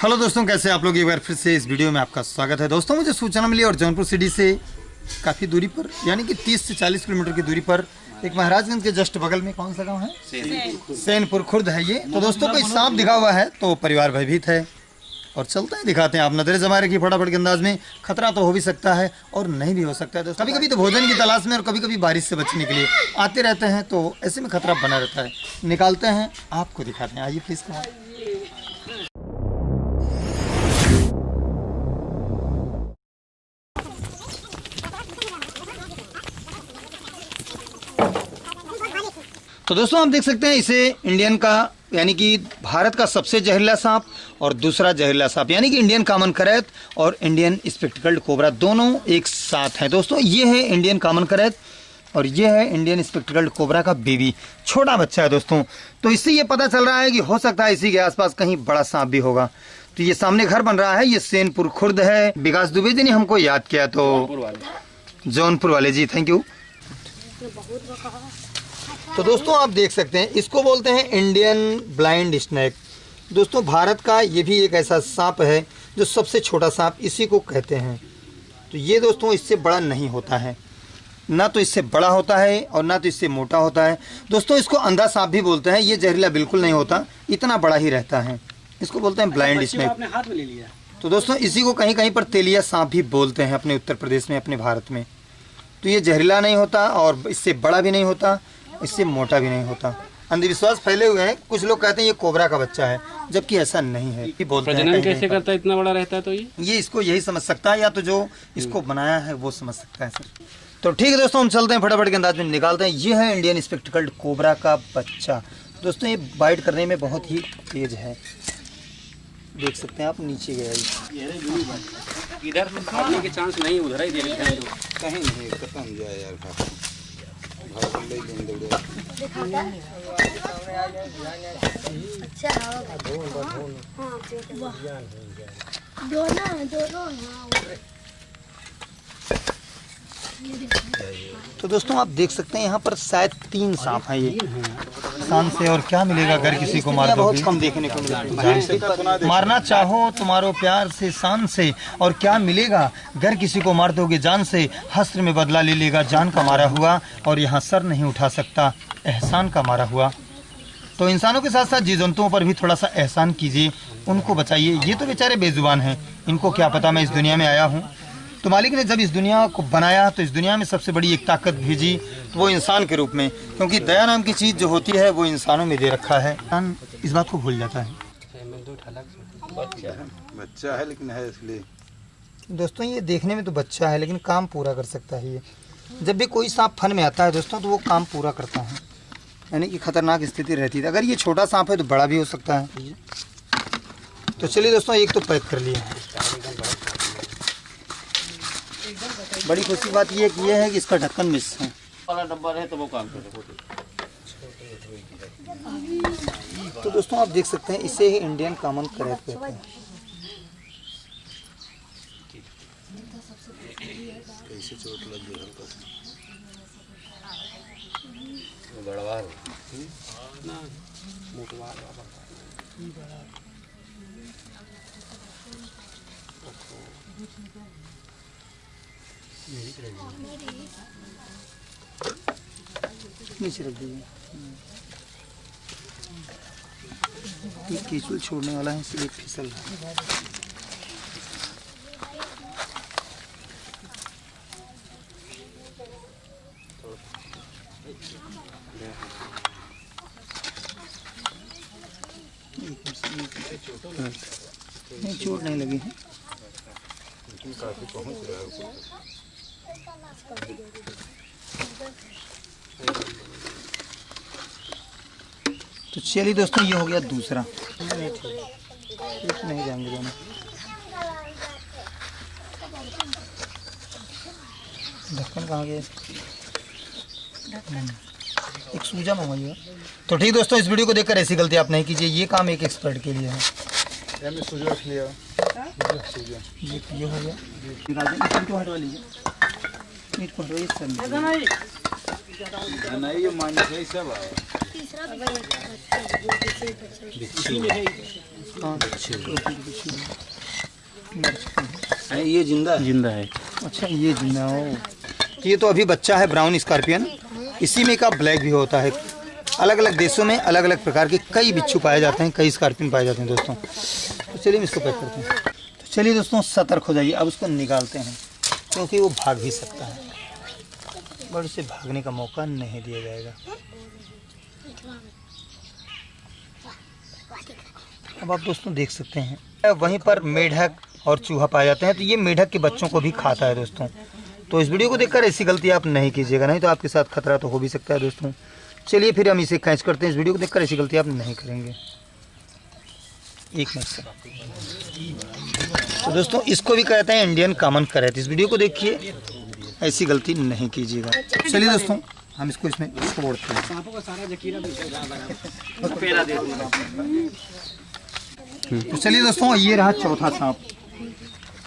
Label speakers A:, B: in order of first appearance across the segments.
A: Hello दोस्तों, कैसे आप लोग। एक बार फिर से इस वीडियो में आपका स्वागत है। दोस्तों मुझे सूचना मिली और जौनपुर सिटी से काफ़ी दूरी पर यानी कि 30 से 40 किलोमीटर की दूरी पर एक महाराजगंज के जस्ट बगल में कौन सा गांव है, सैनपुर खुर्द है ये। तो दोस्तों कोई सांप दिखा हुआ है तो परिवार भयभीत है और चलते हैं दिखाते हैं। आप नजरें जमा रखिए फटाफट के अंदाज में। खतरा तो हो भी सकता है और नहीं भी हो सकता है दोस्तों। कभी कभी तो भोजन की तलाश में और कभी कभी बारिश से बचने के लिए आते रहते हैं, तो ऐसे में खतरा बना रहता है। निकालते हैं, आपको दिखाते हैं। आइए प्लीज़। तो दोस्तों आप देख सकते हैं इसे इंडियन का यानी कि भारत का सबसे जहरीला सांप और दूसरा जहरीला सांप यानी कि इंडियन कॉमन करैत और इंडियन स्पेक्टिकल्ड कोबरा दोनों एक साथ हैं। दोस्तों ये है इंडियन कॉमन करैत और ये है इंडियन स्पेक्टिकल्ड कोबरा का बेबी, छोटा बच्चा है दोस्तों। तो इससे ये पता चल रहा है कि हो सकता है इसी के आसपास कहीं बड़ा सांप भी होगा। तो ये सामने घर बन रहा है, ये सैनपुर खुर्द है। विकास दुबे जी ने हमको याद किया, तो जौनपुर वाले जी, थैंक यू। तो दोस्तों आप देख सकते हैं इसको बोलते हैं इंडियन ब्लाइंड स्नेक। दोस्तों भारत का ये भी एक ऐसा सांप है जो सबसे छोटा सांप इसी को कहते हैं। तो ये दोस्तों इससे बड़ा नहीं होता है, ना तो इससे बड़ा होता है और ना तो इससे मोटा होता है। दोस्तों इसको अंधा सांप भी बोलते हैं। ये जहरीला बिल्कुल नहीं होता, इतना बड़ा ही रहता है। इसको बोलते हैं ब्लाइंड स्नेक।
B: आपने हाथ में ले लिया।
A: तो दोस्तों इसी को कहीं कहीं पर तेलिया सांप भी बोलते हैं अपने उत्तर प्रदेश में, अपने भारत में। तो ये जहरीला नहीं होता और इससे बड़ा भी नहीं होता, इससे मोटा भी नहीं होता। अंधविश्वास फैले हुए हैं, कुछ लोग कहते हैं ये कोबरा का बच्चा है, जबकि ऐसा नहीं है। ये बोलते हैं
B: प्रजनन कैसे करता है, इतना बड़ा रहता है? तो ये
A: इसको यही समझ सकता है या तो जो इसको बनाया है वो समझ सकता है सर। तो ठीक है दोस्तों, हम चलते हैं फटाफट के अंदाज में निकालते हैं। ये है इंडियन स्पेक्टिकल्ड कोबरा का बच्चा। दोस्तों ये बाइट करने में बहुत ही तेज है, देख सकते हैं आप। नीचे गया
B: इधर आने के चांस नहीं, उधर ही देने हैं जो
C: कहीं नहीं खत्म जाए यार का ले लेंगे दौड़े।
D: अच्छा दोनों
A: तो दोस्तों आप देख सकते हैं यहाँ पर शायद 3 सांप हैं। ये शान से और क्या मिलेगा अगर किसी को मार दोगे। बहुत कम देखने को मिलता है। मारना चाहो तुम्हारो प्यार से शान से, और क्या मिलेगा अगर किसी को मार दोगे जान से। हस्त्र में बदला ले लेगा जान का मारा हुआ, और यहाँ सर नहीं उठा सकता एहसान का मारा हुआ। तो इंसानों के साथ साथ जीव जंतुओं पर भी थोड़ा सा एहसान कीजिए, उनको बचाइए। ये तो बेचारे बेजुबान हैं, इनको क्या पता मैं इस दुनिया में आया हूँ। तो मालिक ने जब इस दुनिया को बनाया तो इस दुनिया में सबसे बड़ी एक ताकत भेजी, तो वो इंसान के रूप में, क्योंकि दया नाम की चीज़ जो होती है वो इंसानों में दे रखा है। इंसान इस बात को भूल जाता है।
C: बच्चा है लेकिन है इसलिए।
A: दोस्तों ये देखने में तो बच्चा है लेकिन काम पूरा कर सकता है। ये जब भी कोई सांप फन में आता है दोस्तों तो वो काम पूरा करता है, यानी कि खतरनाक स्थिति रहती है। अगर ये छोटा सांप है तो बड़ा भी हो सकता है। तो चलिए दोस्तों एक तो पैक कर लिए। बड़ी खुशी बात ये है कि इसका ढक्कन मिस है
B: वाला डब्बा रहे तो वो काम करे।
A: तो दोस्तों आप देख सकते हैं इसे ही इंडियन कॉमन करैत कहते हैं।
C: कैसे चोट लग गई हल्का
B: बड़वा ना मोटवा
A: नीचे रख दीजिए। ये केचुल छोड़ने वाला है इसलिए फिसल रहा है। नहीं चोट नहीं लगी है।
C: काफी पहुंच रहा है।
A: तो चलिए दोस्तों ये हो गया दूसरा। नहीं जाएंगे दोनों। ढक्कन कहाँ गया? एक सूजा मंगवाइए। तो ठीक दोस्तों, इस वीडियो को देखकर ऐसी गलती आप नहीं कीजिए, ये काम एक एक्सपर्ट के लिए है।
C: मैंने सूजा रख लिया।
A: ये हो गया। हटवा लीजिए, मीट को हटवाइए।
C: नहीं ये मान सही सब
D: तीसरा
C: ये जिंदा है।
A: अच्छा ये जिंदा हो। ये तो अभी बच्चा है ब्राउन स्कॉर्पियन। इसी में का ब्लैक भी होता है। अलग अलग देशों में अलग अलग प्रकार के कई बिच्छू पाए जाते हैं, कई स्कॉर्पियन पाए जाते हैं दोस्तों। तो चलिए इसको पैक करते हैं। तो चलिए दोस्तों सतर्क हो जाइए। अब उसको निकालते हैं क्योंकि वो भाग भी सकता है, बट उसे भागने का मौका नहीं दिया जाएगा। अब आप दोस्तों देख सकते हैं वहीं पर मेढक और चूहा पाए जाते हैं। तो ये मेढक के बच्चों को भी खाता है दोस्तों। तो इस वीडियो को देखकर ऐसी गलती आप नहीं कीजिएगा, नहीं तो आपके साथ खतरा तो हो भी सकता है दोस्तों। चलिए फिर हम इसे कैच करते हैं। इस वीडियो को देखकर ऐसी गलती आप नहीं करेंगे। एक मिनट से तो दोस्तों इसको भी कहते हैं इंडियन कॉमन करैत। इस वीडियो को देखिए, ऐसी गलती नहीं कीजिएगा। चलिए दोस्तों हम इसको इसमें छोड़ते हैं। तो चलिए दोस्तों ये रहा चौथा सांप।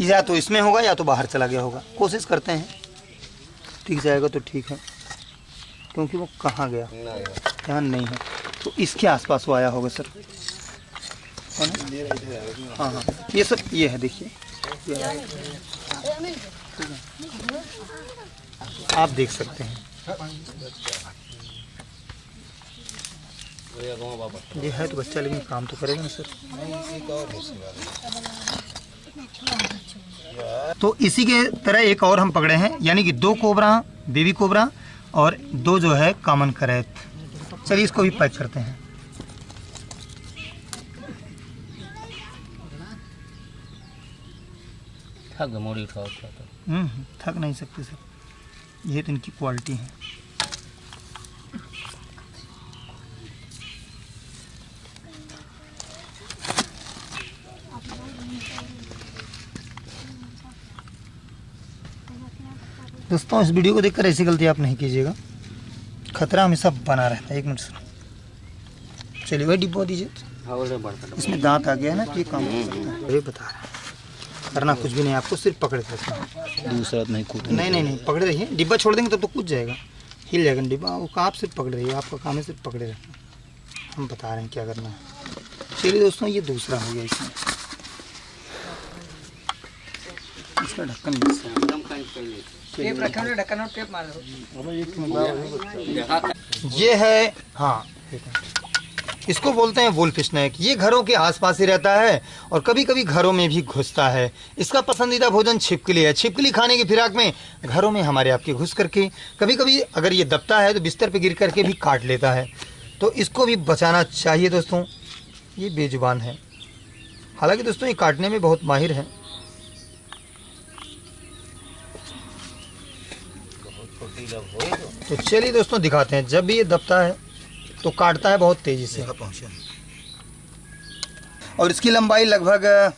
A: या तो इसमें होगा या तो बाहर चला गया होगा। कोशिश करते हैं, ठीक जाएगा तो ठीक है, क्योंकि वो कहाँ गया, यहाँ नहीं है। तो इसके आसपास वो आया होगा सर, है ना? हाँ हाँ ये सब ये है, देखिए आप देख सकते हैं। ये है तो बच्चा, लेकिन काम तो करेगा ना सर। तो इसी के तरह एक और हम पकड़े हैं, यानी कि 2 कोबरा, बेबी कोबरा और 2 जो है कॉमन करैत। चलिए इसको भी पैक करते हैं। थक नहीं सकते सर, ये तो इनकी क्वालिटी है। दोस्तों इस वीडियो को देखकर ऐसी गलती आप नहीं कीजिएगा, खतरा हमेशा बना रहता है। एक मिनट सर, चलिए भाई डिब्बा दीजिए। इसमें दांत आ गया है ना, तो ये काम कर सकता है। अरे बता रहा है, करना कुछ भी नहीं, आपको सिर्फ पकड़ के रखना।
C: दूसरा नहीं कूद,
A: नहीं पकड़े रहिए। डिब्बा छोड़ देंगे तब तो कूद जाएगा, हिल जाएगा डिब्बा। वो आप सिर्फ पकड़े रहिए, आपका काम है सिर्फ पकड़े रखना। हम बता रहे हैं क्या करना है। चलिए दोस्तों ये दूसरा हो गया। इसमें इसका ढक्कन ये है, हाँ इसको बोलते हैं वुल्फ स्नेक। ये घरों के आसपास ही रहता है और कभी कभी घरों में भी घुसता है। इसका पसंदीदा भोजन छिपकली है। छिपकली खाने की फिराक में घरों में हमारे आपके घुस करके कभी कभी अगर ये दबता है तो बिस्तर पे गिर करके भी काट लेता है। तो इसको भी बचाना चाहिए दोस्तों। ये बेजुबान है, हालांकि दोस्तों ये काटने में बहुत माहिर है। तो चलिए दोस्तों दिखाते हैं। जब भी ये दबता है तो काटता है बहुत तेजी से, और इसकी लंबाई लगभग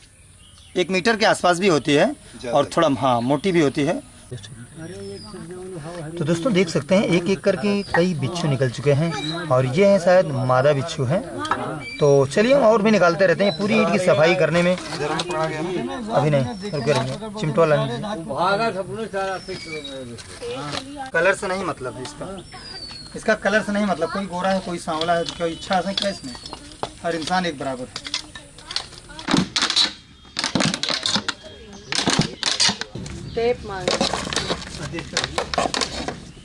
A: 1 मीटर के आसपास भी होती है और थोड़ा हाँ मोटी भी होती है। तो दोस्तों देख सकते हैं एक एक करके कई बिच्छू निकल चुके हैं और ये है शायद मादा बिच्छू है। तो चलिए हम और भी निकालते रहते हैं। पूरी ईंट की सफाई करने में अभी नहीं रुके रहेंगे। चिमटो वाला कलर से नहीं मतलब है इसका कलर से नहीं मतलब। कोई गोरा है कोई सांवला है, कोई इच्छा है क्या इसमें? हर इंसान एक बराबर है।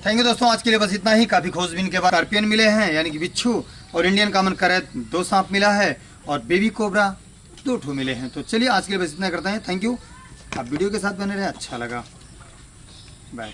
A: थैंक यू दोस्तों, आज के लिए बस इतना ही। काफ़ी खोजबीन के बाद स्कॉर्पियन मिले हैं, यानी कि बिच्छू, और इंडियन कॉमन करैत 2 सांप मिला है, और बेबी कोबरा 2 ठो मिले हैं। तो चलिए आज के लिए बस इतना करते हैं। थैंक यू, आप वीडियो के साथ बने रहे, अच्छा लगा। बाय।